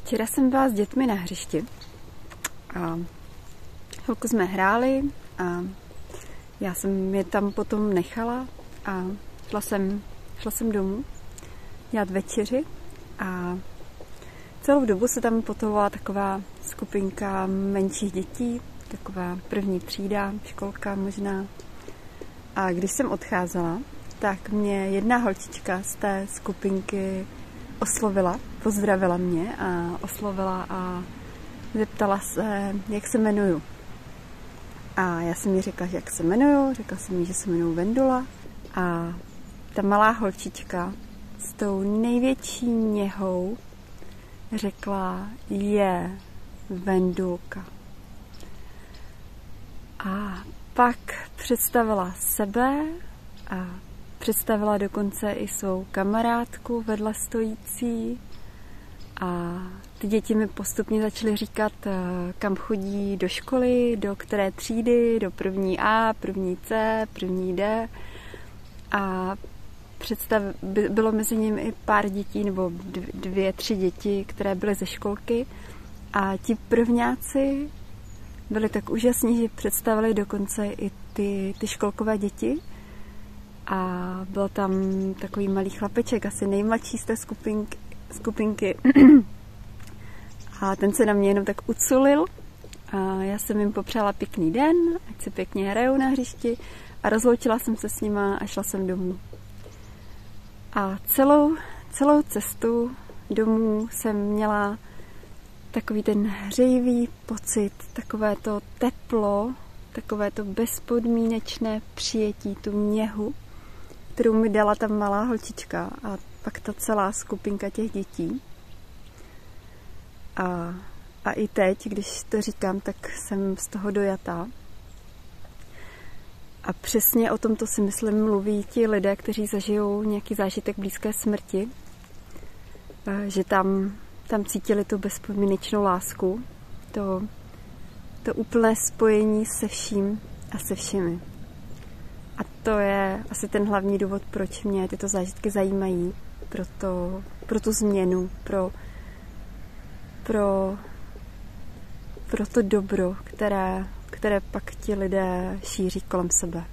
Včera jsem byla s dětmi na hřišti a chvilku jsme hráli a já jsem je tam potom nechala a šla jsem domů dělat večeři a celou dobu se tam potovala taková skupinka menších dětí, taková první třída, školka možná. A když jsem odcházela, tak mě jedna holčička z té skupinky oslovila, pozdravila mě a oslovila a zeptala se, jak se jmenuju. A já jsem jí řekla, že jak se jmenuju, řekla jsem jí, že se jmenuju Vendula. A ta malá holčička s tou největší něhou řekla, je Vendulka. A pak představila sebe a představila dokonce i svou kamarádku vedle stojící a ty děti mi postupně začaly říkat, kam chodí do školy, do které třídy, do první A, první C, první D a bylo mezi nimi i pár dětí, nebo 2-3 děti, které byly ze školky a ti prvňáci byli tak úžasní, že představili dokonce i ty školkové děti a byl tam takový malý chlapeček, asi nejmladší z té skupinky a ten se na mě jenom tak uculil a já jsem jim popřála pěkný den, ať se pěkně hrajou na hřišti a rozloučila jsem se s nima a šla jsem domů. A celou cestu domů jsem měla takový ten hřejivý pocit, takové to teplo, takové to bezpodmínečné přijetí, tu měhu, kterou mi dala ta malá holčička a pak ta celá skupinka těch dětí. A i teď, když to říkám, tak jsem z toho dojatá. A přesně o tomto si myslím mluví ti lidé, kteří zažijou nějaký zážitek blízké smrti, že tam cítili tu bezpodmínečnou lásku, to úplné spojení se vším a se všemi. A to je asi ten hlavní důvod, proč mě tyto zážitky zajímají, pro tu změnu, pro to dobro, které pak ti lidé šíří kolem sebe.